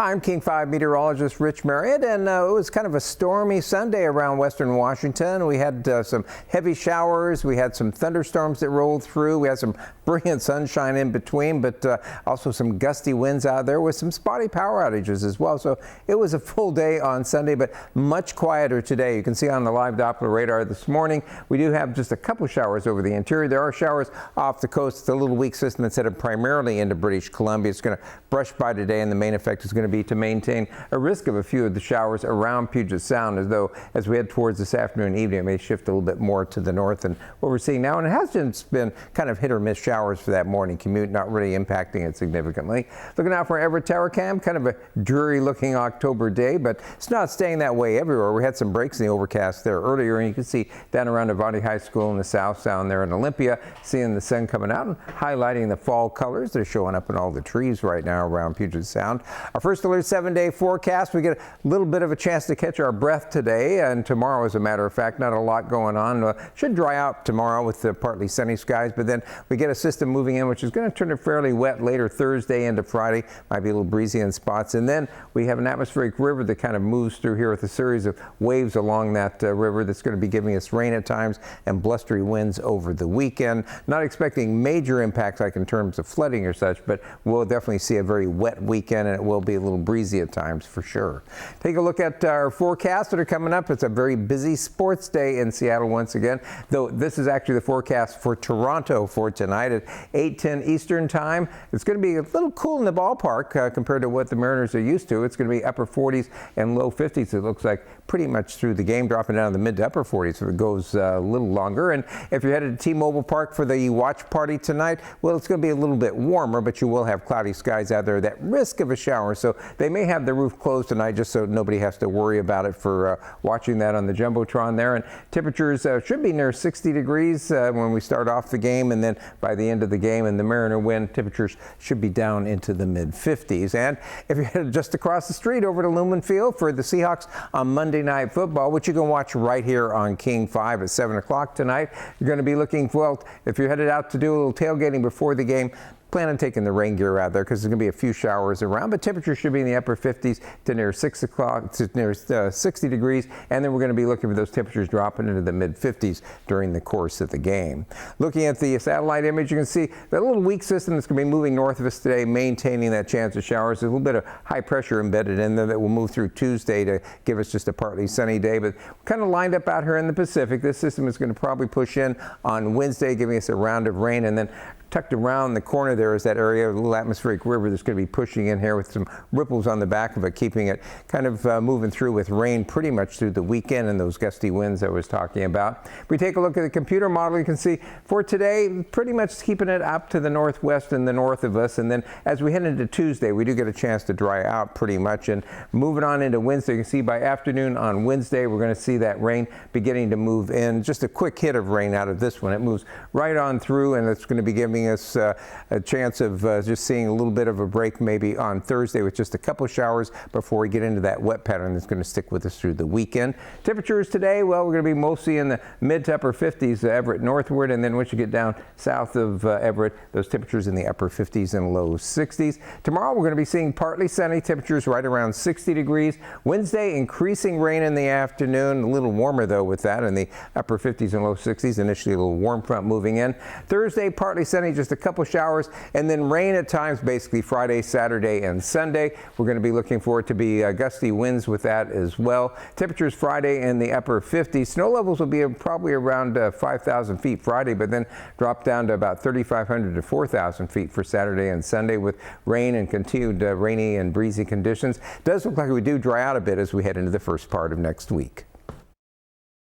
Hi, I'm King 5 meteorologist Rich Marriott, and it was kind of a stormy Sunday around western Washington. We had some heavy showers, we had some thunderstorms that rolled through, we had some brilliant sunshine in between, but also some gusty winds out there with some spotty power outages as well. So it was a full day on Sunday, but much quieter today. You can see on the live Doppler radar this morning, we do have just a couple showers over the interior. There are showers off the coast. It's a little weak system that's headed primarily into British Columbia. It's going to brush by today, and the main effect is going to be to maintain a risk of a few of the showers around Puget Sound, as we head towards this afternoon and evening, it may shift a little bit more to the north than what we're seeing now. And it has just been kind of hit or miss showers for that morning commute, not really impacting it significantly. Looking out for Everett Tower Cam, kind of a dreary looking October day, but it's not staying that way everywhere. We had some breaks in the overcast there earlier, and you can see down around Avante High School in the south sound there in Olympia, seeing the sun coming out and highlighting the fall colors. They're showing up in all the trees right now around Puget Sound. Our first alert 7-day forecast, we get a little bit of a chance to catch our breath today and tomorrow, as a matter of fact. Not a lot going on. Should dry out tomorrow with the partly sunny skies, but then we get a system moving in which is going to turn it fairly wet later Thursday into Friday. Might be a little breezy in spots, and then we have an atmospheric river that kind of moves through here with a series of waves along that river that's going to be giving us rain at times and blustery winds over the weekend. Not expecting major impacts like in terms of flooding or such, but we'll definitely see a very wet weekend, and it will be a little breezy at times for sure. Take a look at our forecasts that are coming up. It's a very busy sports day in Seattle once again, though this is actually the forecast for Toronto for tonight at 8:10 Eastern time. It's going to be a little cool in the ballpark compared to what the Mariners are used to. It's going to be upper 40s and low 50s. It looks like pretty much through the game, dropping down to the mid to upper 40s if it goes a little longer. And if you're headed to T-Mobile Park for the watch party tonight, well, it's going to be a little bit warmer, but you will have cloudy skies out there, that risk of a shower. So they may have the roof closed tonight just so nobody has to worry about it for watching that on the Jumbotron there. And temperatures should be near 60 degrees when we start off the game, and then by the end of the game and the Mariner win, temperatures should be down into the mid 50s. And if you're headed just across the street over to Lumen Field for the Seahawks on Monday Night Football, which you can watch right here on King 5 at 7 o'clock tonight, you're going to be looking, well, if you're headed out to do a little tailgating before the game, plan on taking the rain gear out there because there's going to be a few showers around, but temperatures should be in the upper 50s to near 6 o'clock, to near 60 degrees, and then we're going to be looking for those temperatures dropping into the mid 50s during the course of the game. Looking at the satellite image, you can see that little weak system that's going to be moving north of us today, maintaining that chance of showers. There's a little bit of high pressure embedded in there that will move through Tuesday to give us just a partly sunny day, but kind of lined up out here in the Pacific. This system is going to probably push in on Wednesday, giving us a round of rain, and then tucked around the corner there is that area of a little atmospheric river that's going to be pushing in here with some ripples on the back of it, keeping it kind of moving through with rain pretty much through the weekend and those gusty winds I was talking about. If we take a look at the computer model, you can see for today, pretty much keeping it up to the northwest and the north of us. And then as we head into Tuesday, we do get a chance to dry out pretty much. And moving on into Wednesday, you can see by afternoon on Wednesday, we're going to see that rain beginning to move in. Just a quick hit of rain out of this one. It moves right on through, and it's going to be giving us a chance of just seeing a little bit of a break maybe on Thursday with just a couple showers before we get into that wet pattern that's going to stick with us through the weekend. Temperatures today, well, we're going to be mostly in the mid to upper 50s Everett northward, and then once you get down south of Everett, those temperatures in the upper 50s and low 60s. Tomorrow we're going to be seeing partly sunny, temperatures right around 60 degrees. Wednesday, increasing rain in the afternoon, a little warmer though with that in the upper 50s and low 60s. Initially a little warm front moving in. Thursday, partly sunny, just a couple showers, and then rain at times basically Friday, Saturday, and Sunday. We're going to be looking for it to be gusty winds with that as well. Temperatures Friday in the upper 50s. Snow levels will be probably around 5,000 feet Friday, but then drop down to about 3,500 to 4,000 feet for Saturday and Sunday with rain and continued rainy and breezy conditions. It does look like we do dry out a bit as we head into the first part of next week.